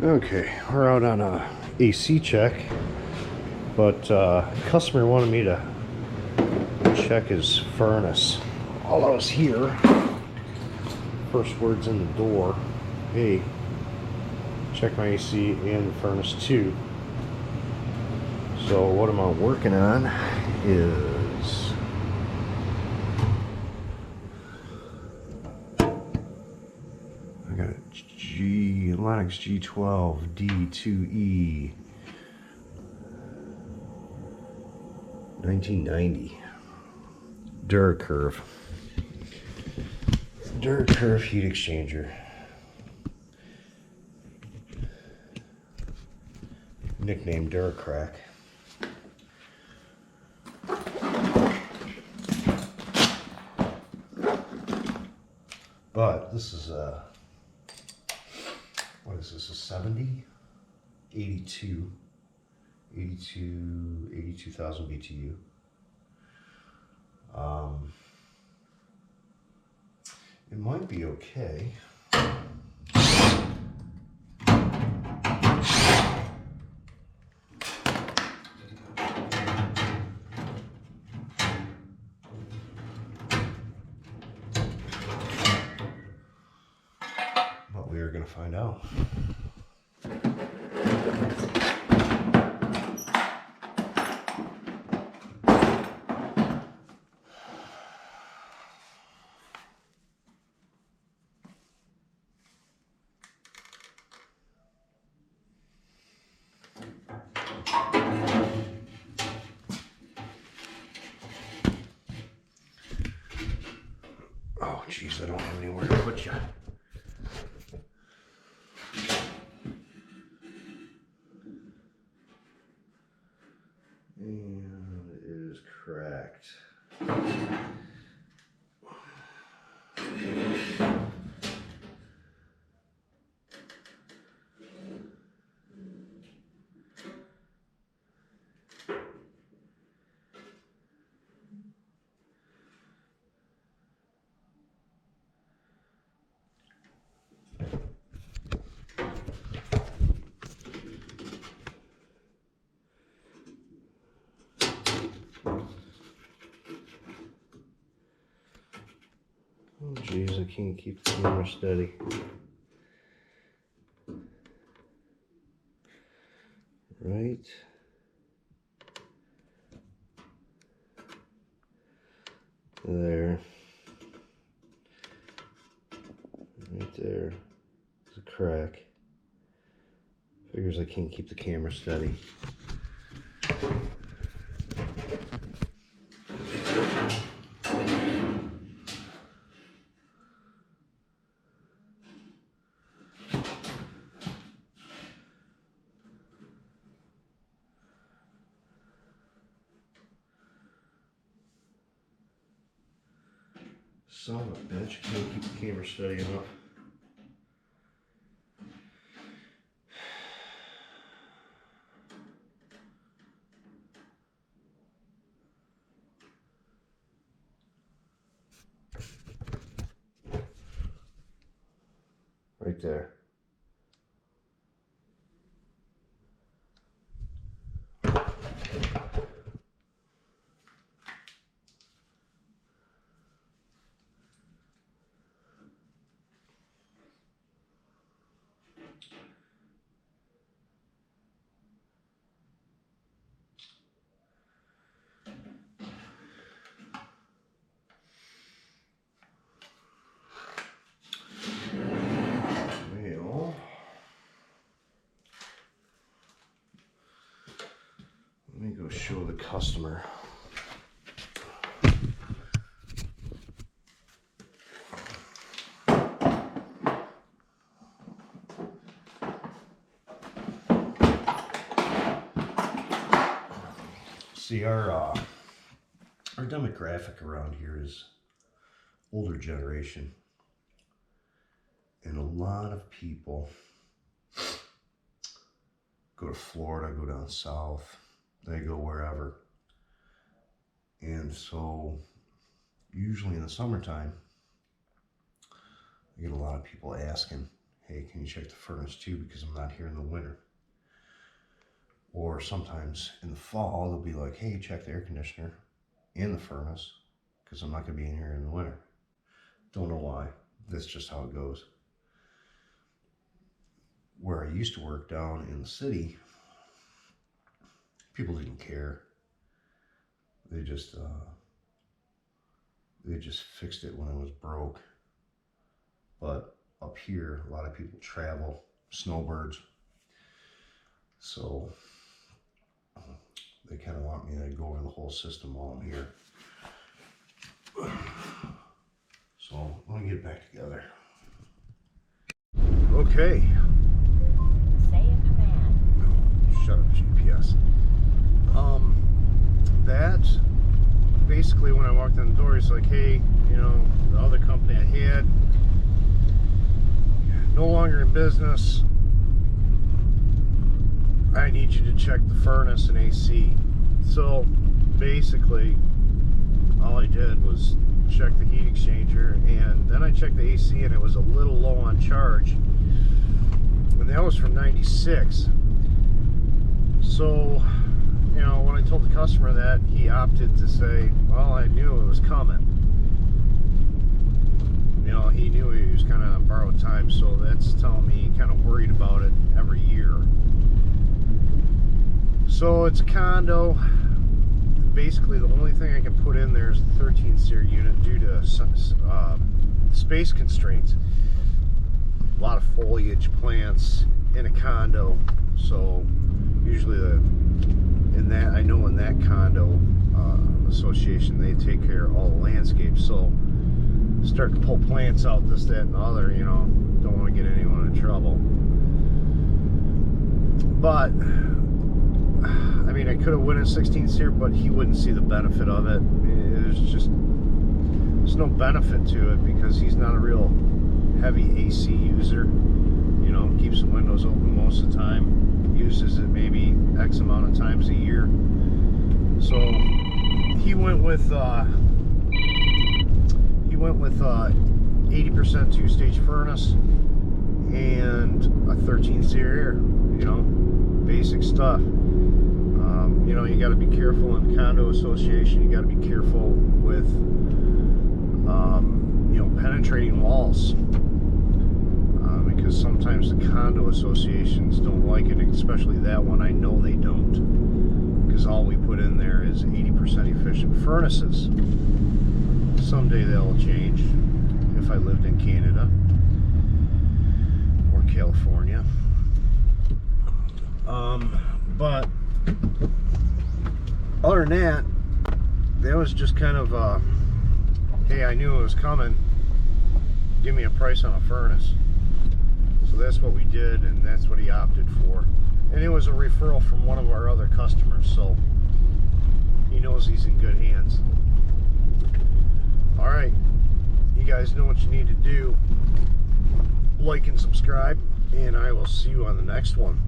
Okay, we're out on a AC check, but customer wanted me to check his furnace. While I was here, first words in the door, hey, check my AC and the furnace too. So what I'm working on is I got a Lennox G12 D2E 1990 Duracurve heat exchanger, nicknamed Duracrack. But this is a, what is this, a 70? 82,000 BTU. It might be okay. But we are going to find out. Oh, geez, I don't have anywhere to put you. And it is cracked. Oh, geez, I can't keep the camera steady. Right there. Right there. There's a crack. Figures I can't keep the camera steady. Son of a bitch, can't keep the camera steady enough. Right there. Let me go show the customer. See, our demographic around here is older generation, and a lot of people go to Florida, go down south, they go wherever. And so usually in the summertime, I get a lot of people asking, hey, can you check the furnace too, because I'm not here in the winter. Or sometimes in the fall, they'll be like, hey, check the air conditioner and the furnace, because I'm not going to be in here in the winter. Don't know why. That's just how it goes. Where I used to work down in the city, people didn't care. They just fixed it when it was broke. But up here, a lot of people travel, snowbirds. So they kind of want me to go over the whole system while I'm here. So let me get back together. Okay. Say a command. Shut up, GPS. That basically, when I walked in the door, he's like, hey, you know, the other company I had, no longer in business. I need you to check the furnace and AC. So basically, all I did was check the heat exchanger, and then I checked the AC, and it was a little low on charge, and that was from 96. So, you know, when I told the customer that, he opted to say, well, I knew it was coming. You know, he knew he was kind of on borrowed time, so that's telling me he kind of worried about it every year. So it's a condo. Basically, the only thing I can put in there is the 13 SEER unit due to space constraints. A lot of foliage plants in a condo, so usually in that condo association, they take care of all the landscapes. So start to pull plants out, this, that, and the other, you know, don't want to get anyone in trouble. But I mean, I could have went in 16 SEER, but he wouldn't see the benefit of it. There's no benefit to it because he's not a real heavy AC user. You know, keeps the windows open most of the time, uses it maybe X amount of times a year. So he went with 80% two-stage furnace and a 13 SEER air. You know, basic stuff. You know, you got to be careful in condo association. You got to be careful with, you know, penetrating walls, because sometimes the condo associations don't like it, especially that one. I know they don't, because all we put in there is 80% efficient furnaces. Someday they'll change if I lived in Canada or California. But other than that was just kind of hey, I knew it was coming, give me a price on a furnace. So that's what we did, and that's what he opted for. And it was a referral from one of our other customers, so he knows he's in good hands. Alright, you guys know what you need to do. Like and subscribe, and I will see you on the next one.